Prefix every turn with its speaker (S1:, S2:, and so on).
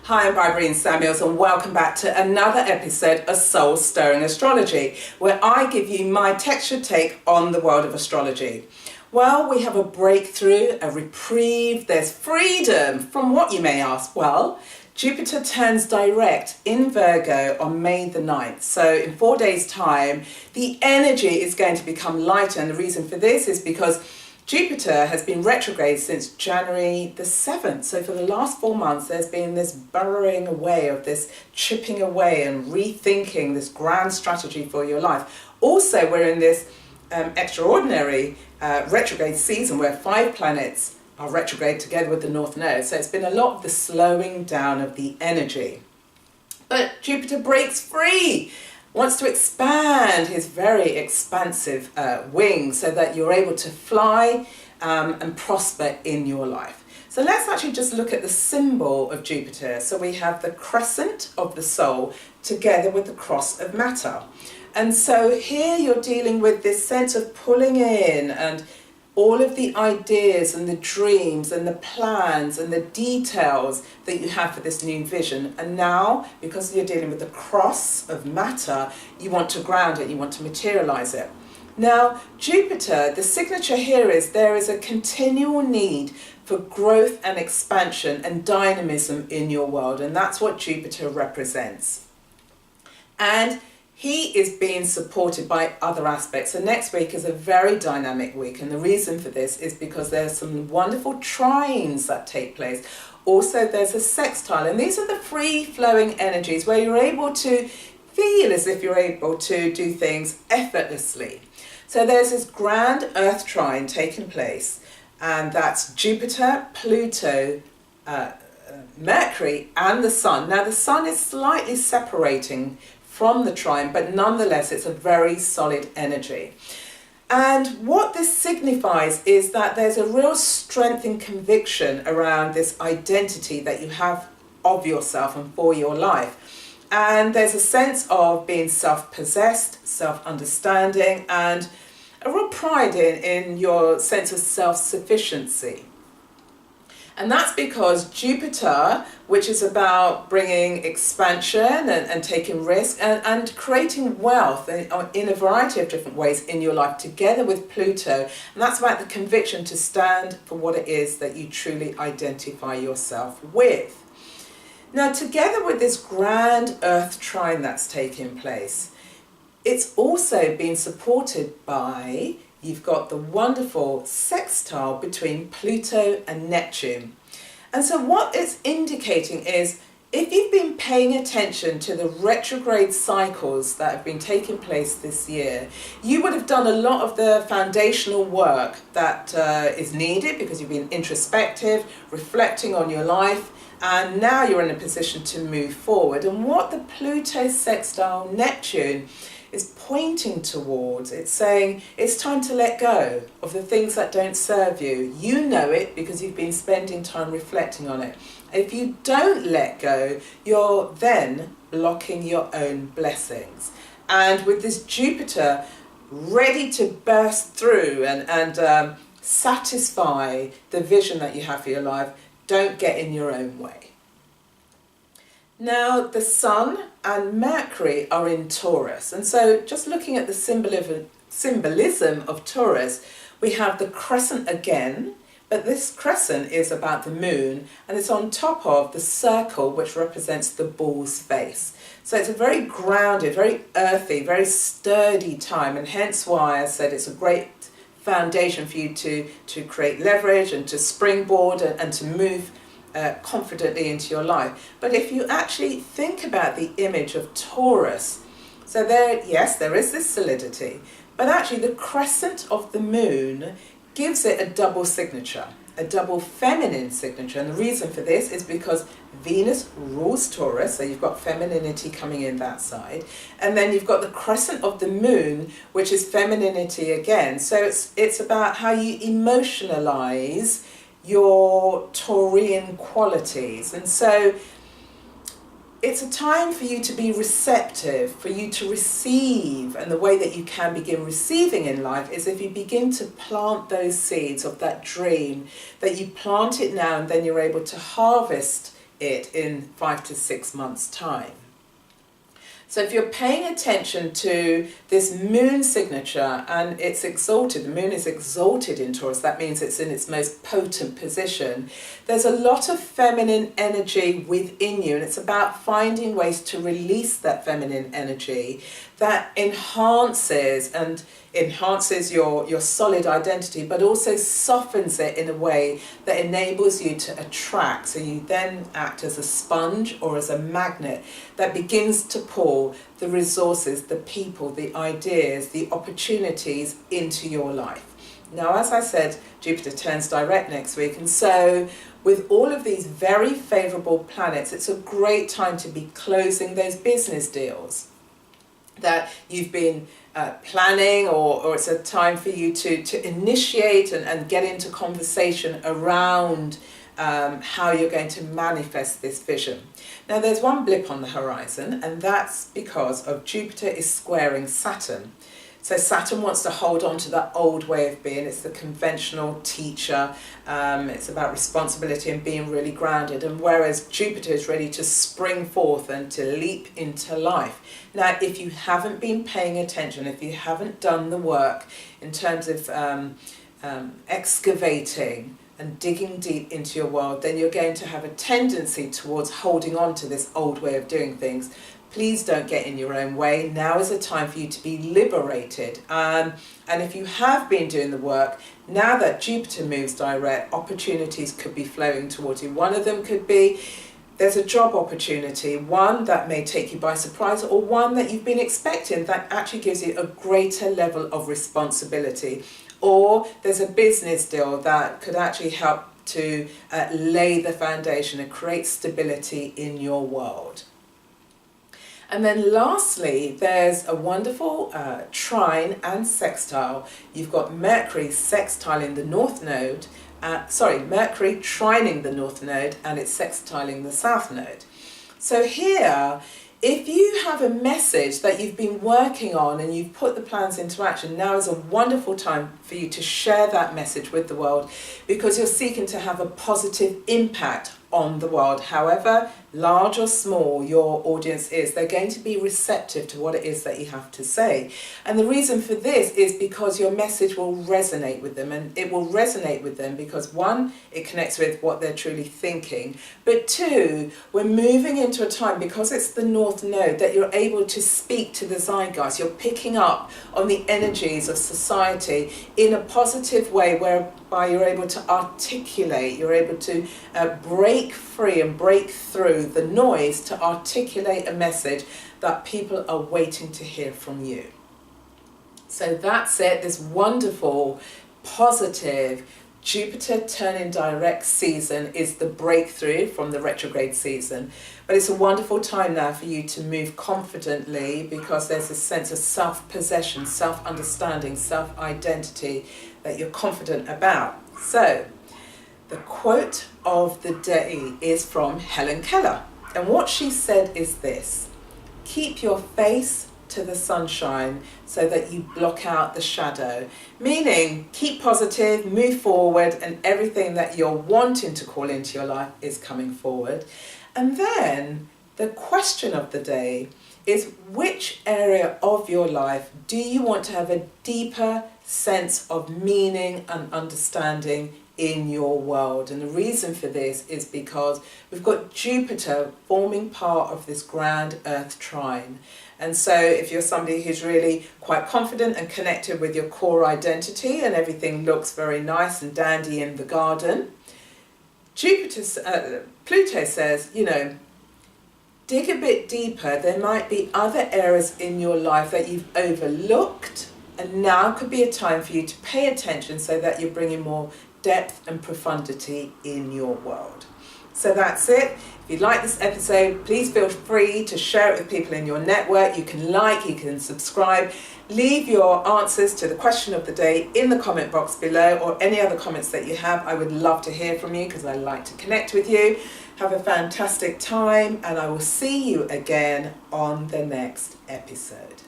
S1: Hi, I'm Bybreen Samuels and welcome back to another episode of Soul Stirring Astrology, where I give you my textured take on the world of astrology. Well, we have a breakthrough, a reprieve, there's freedom from what, you may ask? Well, Jupiter turns direct in Virgo on May the 9th. So in 4 days' time, the energy is going to become lighter. And the reason for this is because Jupiter has been retrograde since January the 7th. So for the last 4 months, there's been this burrowing away of this chipping away and rethinking this grand strategy for your life. Also, we're in this extraordinary retrograde season where 5 planets are retrograde together with the North Node. So it's been a lot of the slowing down of the energy. But Jupiter breaks free, wants to expand his very expansive wings so that you're able to fly and prosper in your life. So let's actually just look at the symbol of Jupiter. So we have the crescent of the soul together with the cross of matter. And so here you're dealing with this sense of pulling in and all of the ideas and the dreams and the plans and the details that you have for this new vision. And now, because you're dealing with the cross of matter, you want to ground it, you want to materialize it. Now, Jupiter, the signature here is there is a continual need for growth and expansion and dynamism in your world. And that's what Jupiter represents. And he is being supported by other aspects. So next week is a very dynamic week. And the reason for this is because there's some wonderful trines that take place. Also, there's a sextile. And these are the free-flowing energies where you're able to feel as if you're able to do things effortlessly. So there's this grand Earth trine taking place. And that's Jupiter, Pluto, Mercury, and the Sun. Now, the Sun is slightly separating from the trine, but nonetheless it's a very solid energy. And what this signifies is that there's a real strength and conviction around this identity that you have of yourself and for your life. And there's a sense of being self-possessed, self-understanding, and a real pride in your sense of self-sufficiency. And that's because Jupiter, which is about bringing expansion and taking risk and creating wealth in a variety of different ways in your life, together with Pluto. And that's about the conviction to stand for what it is that you truly identify yourself with. Now, together with this grand Earth trine that's taking place, it's also been supported by, you've got the wonderful sextile between Pluto and Neptune. And so what it's indicating is, if you've been paying attention to the retrograde cycles that have been taking place this year, you would have done a lot of the foundational work that is needed because you've been introspective, reflecting on your life, and now you're in a position to move forward. And what the Pluto sextile Neptune is pointing towards, it's saying it's time to let go of the things that don't serve you. You know it because you've been spending time reflecting on it. If you don't let go, you're then blocking your own blessings. And with this Jupiter ready to burst through and satisfy the vision that you have for your life, don't get in your own way. Now, the Sun and Mercury are in Taurus. And so just looking at the symbolism of Taurus, we have the crescent again, but this crescent is about the moon and it's on top of the circle which represents the bull's face. So it's a very grounded, very earthy, very sturdy time, and hence why I said it's a great foundation for you to create leverage and to springboard and to move confidently into your life. But if you actually think about the image of Taurus, so there, yes, there is this solidity, but actually the crescent of the moon gives it a double signature, a double feminine signature. And the reason for this is because Venus rules Taurus, so you've got femininity coming in that side, and then you've got the crescent of the moon, which is femininity again. So it's about how you emotionalize your Taurian qualities. And so it's a time for you to be receptive, for you to receive, and the way that you can begin receiving in life is if you begin to plant those seeds of that dream, that you plant it now and then you're able to harvest it in 5 to 6 months' time. So if you're paying attention to this moon signature, and it's exalted, the moon is exalted in Taurus, that means it's in its most potent position, there's a lot of feminine energy within you, and it's about finding ways to release that feminine energy that enhances your solid identity, but also softens it in a way that enables you to attract. So you then act as a sponge or as a magnet that begins to pull the resources, the people, the ideas, the opportunities into your life. Now, as I said, Jupiter turns direct next week, and so with all of these very favourable planets, it's a great time to be closing those business deals that you've been planning, or it's a time for you to initiate and get into conversation around how you're going to manifest this vision. Now, there's one blip on the horizon, and that's because of Jupiter is squaring Saturn. So Saturn wants to hold on to that old way of being. It's the conventional teacher. It's about responsibility and being really grounded. And whereas Jupiter is ready to spring forth and to leap into life. Now, if you haven't been paying attention, if you haven't done the work in terms of excavating and digging deep into your world, then you're going to have a tendency towards holding on to this old way of doing things. Please don't get in your own way. Now is a time for you to be liberated. And if you have been doing the work, now that Jupiter moves direct, opportunities could be flowing towards you. One of them could be, there's a job opportunity, one that may take you by surprise, or one that you've been expecting that actually gives you a greater level of responsibility. Or there's a business deal that could actually help to lay the foundation and create stability in your world. And then lastly, there's a wonderful trine and sextile. You've got Mercury sextiling the North Node, Mercury trining the North Node, and it's sextiling the South Node. So here, if you have a message that you've been working on and you've put the plans into action, now is a wonderful time for you to share that message with the world, because you're seeking to have a positive impact on the world. However large or small your audience is, they're going to be receptive to what it is that you have to say. And the reason for this is because your message will resonate with them, and it will resonate with them because one, it connects with what they're truly thinking, but two, we're moving into a time, because it's the North Node, that you're able to speak to the zeitgeist. You're picking up on the energies of society in a positive way, whereby you're able to articulate, you're able to break free and break through the noise to articulate a message that people are waiting to hear from you. So that's it, this wonderful, positive Jupiter turning direct season is the breakthrough from the retrograde season. But it's a wonderful time now for you to move confidently, because there's a sense of self-possession, self-understanding, self-identity that you're confident about. So the quote of the day is from Helen Keller. And what she said is this: keep your face to the sunshine so that you block out the shadow. Meaning, keep positive, move forward, and everything that you're wanting to call into your life is coming forward. And then the question of the day is, which area of your life do you want to have a deeper sense of meaning and understanding in your world? And the reason for this is because we've got Jupiter forming part of this grand Earth trine. And so if you're somebody who's really quite confident and connected with your core identity, and everything looks very nice and dandy in the garden, Pluto says, dig a bit deeper. There might be other areas in your life that you've overlooked, and now could be a time for you to pay attention so that you're bringing more depth and profundity in your world. So that's it. If you like this episode, please feel free to share it with people in your network. You can like, you can subscribe. Leave your answers to the question of the day in the comment box below, or any other comments that you have. I would love to hear from you because I like to connect with you. Have a fantastic time, and I will see you again on the next episode.